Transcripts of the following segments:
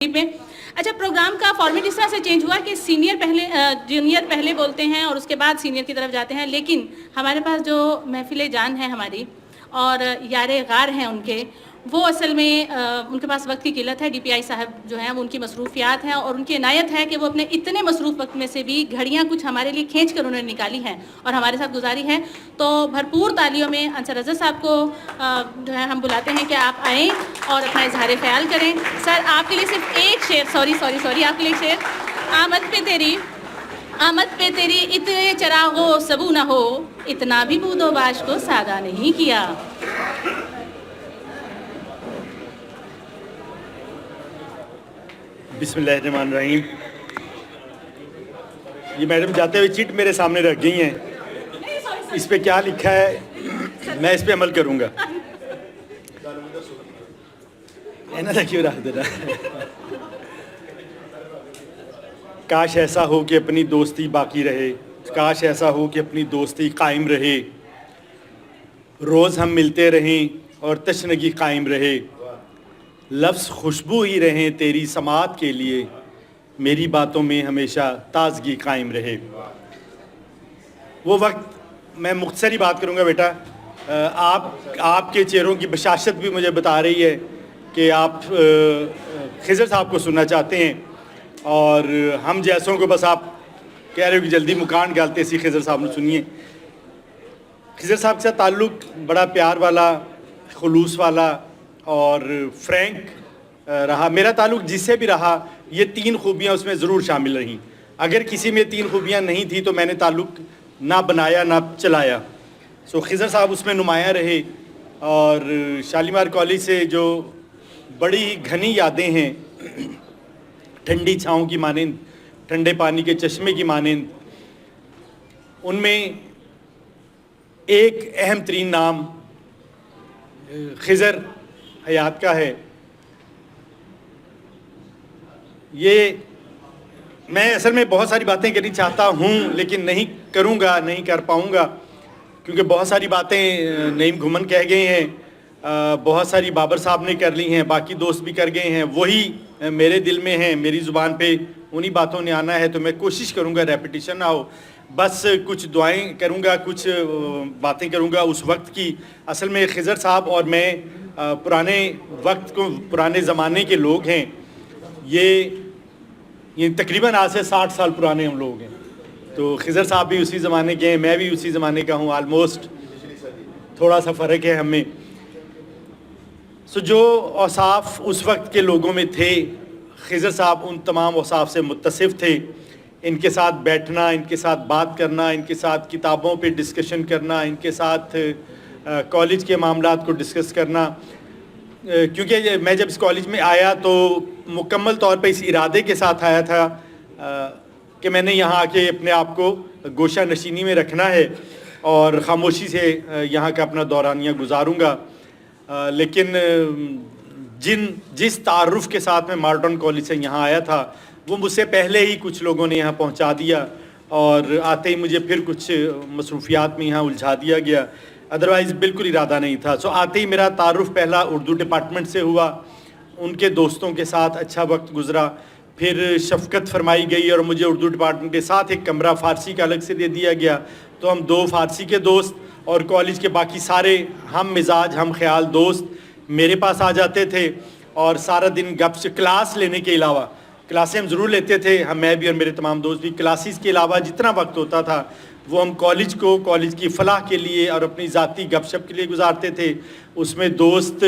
में। अच्छा, प्रोग्राम का फॉर्मेट इस तरह से चेंज हुआ कि सीनियर पहले जूनियर पहले बोलते हैं और उसके बाद सीनियर की तरफ जाते हैं, लेकिन हमारे पास जो महफिल जान है हमारी और यारे गार हैं उनके, वो असल में उनके पास वक्त की किल्लत है। डीपीआई साहब जो हैं वो उनकी मसरूफियात हैं और उनकी इनायत है कि वो अपने इतने मसरूफ वक्त में से भी घड़ियाँ कुछ हमारे लिए खींच कर उन्होंने निकाली हैं और हमारे साथ गुजारी है। तो भरपूर तालियों में अंसर रज़ा साहब को जो है हम बुलाते हैं कि आप आएँ और अपना इजहार ख्याल करें। सर, आपके लिए सिर्फ एक शेर, सॉरी आपके लिए एक शेर। आमद पे तेरी इतने चरागो सबू न हो, इतना भी बूदो बाश को सादा नहीं किया। बिस्मिल्लाहिर्रहमानिर्रहीम। ये मैडम जाते हुए चिट मेरे सामने रख गई हैं, इस पे क्या लिखा है मैं इस पे अमल करूँगा। क्यों रख देना। काश ऐसा हो कि अपनी दोस्ती बाकी रहे, काश ऐसा हो कि अपनी दोस्ती कायम रहे, रोज़ हम मिलते रहें और तशनगी कायम रहे, लफ्ज़ खुशबू ही रहें तेरी समात के लिए, मेरी बातों में हमेशा ताजगी कायम रहे। वो वक्त मैं मुख्तसरी बात करूँगा बेटा। आपके चेहरों की बशाशत भी मुझे बता रही है कि आप खिज़र साहब को सुनना चाहते हैं और हम जैसों को बस आप कह रहे हो कि जल्दी मुकान गालते सी खिज़र साहब ने सुनिए। खिज़र साहब के साथ ताल्लुक़ बड़ा प्यार वाला, खुलूस वाला और फ्रैंक रहा। मेरा ताल्लुक़ जिससे भी रहा, ये तीन खूबियाँ उसमें ज़रूर शामिल रहीं। अगर किसी में तीन खूबियाँ नहीं थी तो मैंने ताल्लुक़ ना बनाया ना चलाया। सो खिज़र साहब उसमें नुमायाँ रहे और शालीमार कॉलेज से जो बड़ी घनी यादें हैं, ठंडी छाँव की मानिंद, ठंडे पानी के चश्मे की मानिंद, उनमें एक अहम तरीन नाम खिज़र हयात का है। ये मैं असल में बहुत सारी बातें करनी चाहता हूँ लेकिन नहीं करूँगा, नहीं कर पाऊँगा, क्योंकि बहुत सारी बातें नईम घुमन कह गए हैं, बहुत सारी बाबर साहब ने कर ली हैं, बाकी दोस्त भी कर गए हैं। वही मेरे दिल में है, मेरी ज़ुबान पे उन्हीं बातों ने आना है, तो मैं कोशिश करूँगा रेपिटिशन ना हो, बस कुछ दुआएं करूँगा, कुछ बातें करूँगा उस वक्त की। असल में खिज़र साहब और मैं पुराने वक्त को, पुराने ज़माने के लोग हैं। ये तकरीबन आज से 60 साल पुराने हम लोग हैं। तो खिज़र साहब भी उसी ज़माने के हैं, मैं भी उसी ज़माने का हूँ, आलमोस्ट थोड़ा सा फ़र्क है हमें। सो जो औसाफ उस वक्त के लोगों में थे, खिज़र साहब उन तमाम औसाफ से मुत्तसिफ़ थे। इनके साथ बैठना, इनके साथ बात करना, इनके साथ किताबों पे डिस्कशन करना, इनके साथ कॉलेज के मामलात को डिस्कस करना, क्योंकि मैं जब इस कॉलेज में आया तो मुकम्मल तौर पे इस इरादे के साथ आया था कि मैंने यहाँ आके अपने आप को गोशा नशीनी में रखना है और ख़ामोशी से यहाँ का अपना दौरानिया गुजारूँगा। लेकिन जिस तारुफ़ के साथ मैं मार्टन कॉलेज से यहाँ आया था, वो मुझसे पहले ही कुछ लोगों ने यहाँ पहुँचा दिया और आते ही मुझे फिर कुछ मसरूफियात में यहाँ उलझा दिया गया, अदरवाइज़ बिल्कुल इरादा नहीं था। सो आते ही मेरा तारुफ़ पहला उर्दू डिपार्टमेंट से हुआ, उनके दोस्तों के साथ अच्छा वक्त गुज़रा, फिर शफ़क़त फरमाई गई और मुझे उर्दू डिपार्टमेंट के साथ एक कमरा फ़ारसी का अलग से दे दिया गया। तो हम दो फ़ारसी के दोस्त और कॉलेज के बाकी सारे हम मिजाज, हम ख्याल दोस्त मेरे पास आ जाते थे और सारा दिन गप क्लास लेने के अलावा, क्लासें हम ज़रूर लेते थे, मैं भी और मेरे तमाम दोस्त भी, क्लासेस के अलावा जितना वक्त होता था वो हम कॉलेज को, कॉलेज की फ़लाह के लिए और अपनी ज़ाती गपशप के लिए गुजारते थे। उसमें दोस्त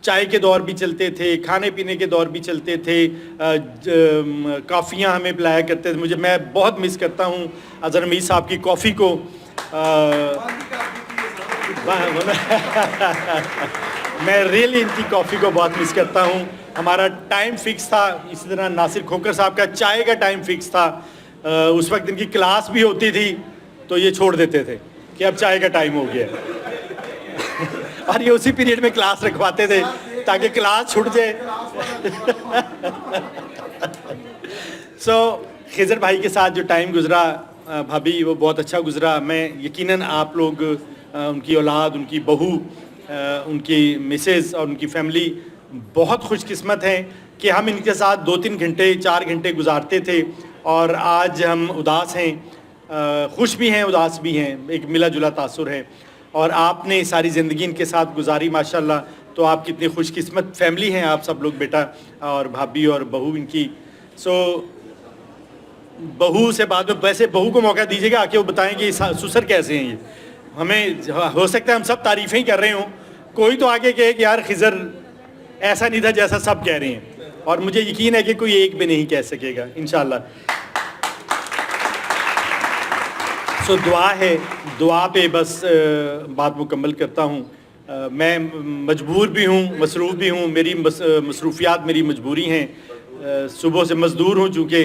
चाय के दौर भी चलते थे, खाने पीने के दौर भी चलते थे, कॉफ़ियाँ हमें पिलाया करते थे। मैं बहुत मिस करता हूँ अज़हर हमीद साहब की कॉफ़ी को। मैं रियली इनकी कॉफ़ी को बहुत मिस करता हूँ। हमारा टाइम फ़िक्स था, इसी तरह नासिर खोकर साहब का चाय का टाइम फ़िक्स था। उस वक्त इनकी क्लास भी होती थी तो ये छोड़ देते थे कि अब चाय का टाइम हो गया और ये उसी पीरियड में क्लास रखवाते थे ताकि क्लास छूट जाए। सो खिज़र भाई के साथ जो टाइम गुज़रा भाभी, वो बहुत अच्छा गुज़रा। मैं यकीनन आप लोग, उनकी औलाद, उनकी बहू, उनकी मिसेज़ और उनकी फैमिली बहुत खुशकिस्मत हैं कि हम इनके साथ 2-3 घंटे 4 घंटे गुजारते थे और आज हम उदास हैं, खुश भी हैं उदास भी हैं, एक मिला जुला तासुर है। और आपने सारी ज़िंदगी इनके साथ गुजारी माशाल्लाह, तो आप कितनी खुशकिस्मत फैमिली हैं आप सब लोग, बेटा और भाभी और बहू इनकी। सो बहू से बाद में, वैसे बहू को मौका दीजिएगा आके वो बताएं कि ससुर कैसे हैं ये। हमें हो सकता है हम सब तारीफ़ें ही कर रहे हों, कोई तो आगे कहे कि यार खिज़र ऐसा नहीं था जैसा सब कह रहे हैं, और मुझे यकीन है कि कोई एक भी नहीं कह सकेगा इंशाल्लाह। सो दुआ है, दुआ पे बस बात मुकम्मल करता हूँ। मैं मजबूर भी हूँ, मसरूफ़ भी हूँ, मेरी मसरूफियात मेरी मजबूरी हैं। सुबह से मज़दूर हूँ, चूँकि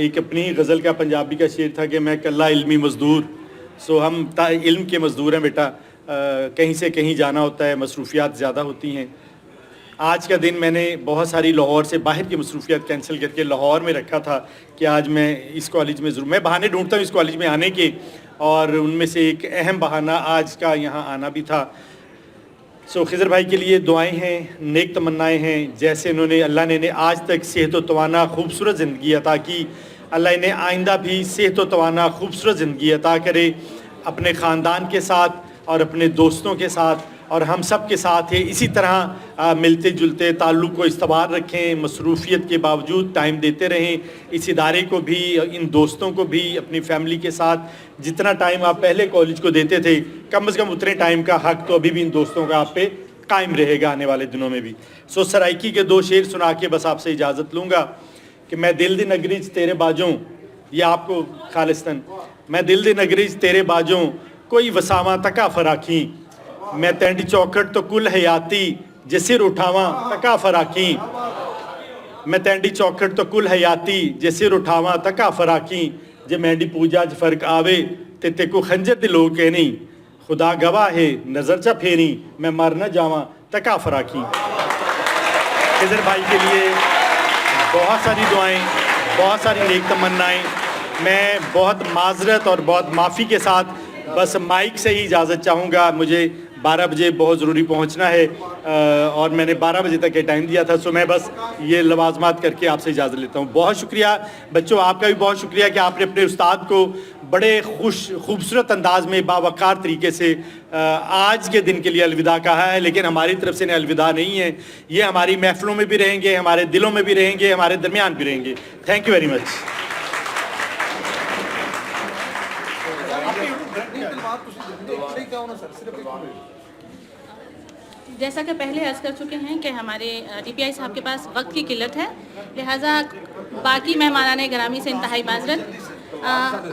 एक अपनी गज़ल का पंजाबी का शेर था कि मैं कल्ला इल्मी मज़दूर। सो हम इल्म के मज़दूर हैं बेटा, कहीं से कहीं जाना होता है, मसरूफियात ज़्यादा होती हैं। आज का दिन मैंने बहुत सारी लाहौर से बाहर की मसरूफियात कैंसिल करके लाहौर में रखा था कि आज मैं इस कॉलेज में ज़रूर, मैं बहाने ढूंढता हूँ इस कॉलेज में आने के, और उनमें से एक अहम बहाना आज का यहाँ आना भी था। सो खिज़र भाई के लिए दुआएं हैं, नेक तमन्नाएं हैं। जैसे उन्होंने, अल्लाह ने आज तक सेहत व तवाना खूबसूरत ज़िंदगी अता की, अल्लाह इन्हें आइंदा भी सेहत व तवाना खूबसूरत ज़िंदगी अता करे, अपने ख़ानदान के साथ और अपने दोस्तों के साथ और हम सब के साथ है इसी तरह मिलते जुलते ताल्लुक़ को इस्तवार रखें, मसरूफ़ियत के बावजूद टाइम देते रहें इस इदारे को भी, इन दोस्तों को भी, अपनी फ़ैमिली के साथ। जितना टाइम आप पहले कॉलेज को देते थे, कम से कम उतने टाइम का हक़ तो अभी भी इन दोस्तों का आप पे कायम रहेगा आने वाले दिनों में भी। सो सराइकी के 2 शेर सुना के बस आपसे इजाज़त लूँगा कि मैं दिल दी नगरी तेरे बाजों, ये आपको खालिस्तान, मैं दिल दी नगरी तेरे बाजों कोई वसावा तका फराखी, मैं तेंडी चौखट तो कुल हयाती जे सिर उठावा तका फराकी, मैं तेंडी चौखट तो कुल हयाती जे सिर उठावा तका फराकी, जे मैंडी पूजा च फर्क आवे ते ते को खंजर दे लोग कहनी, खुदा गवाह है नज़र चा फेरी मैं मर न जावा तका फराकी। खिज़र भाई के लिए बहुत सारी दुआएं, बहुत सारी नेक तमन्नाएं। मैं बहुत माजरत और बहुत माफ़ी के साथ बस माइक से ही इजाज़त चाहूँगा, मुझे 12 बजे बहुत ज़रूरी पहुंचना है और मैंने 12 बजे तक ये टाइम दिया था। सो मैं बस ये लवाजमात करके आपसे इजाज़त लेता हूँ। बहुत शुक्रिया बच्चों, आपका भी बहुत शुक्रिया कि आपने अपने उस्ताद को बड़े खूबसूरत अंदाज में बावकार तरीके से आज के दिन के लिए अलविदा कहा है, लेकिन हमारी तरफ से अलविदा नहीं है, ये हमारी महफिलों में भी रहेंगे, हमारे दिलों में भी रहेंगे, हमारे दरमियान भी रहेंगे। Thank you very much. जैसा कि पहले अर्ज़ कर चुके हैं कि हमारे DPI साहब के पास वक्त की किल्लत है, लिहाजा बाकी मेहमानाने गिरामी से इंतहाई माजरत।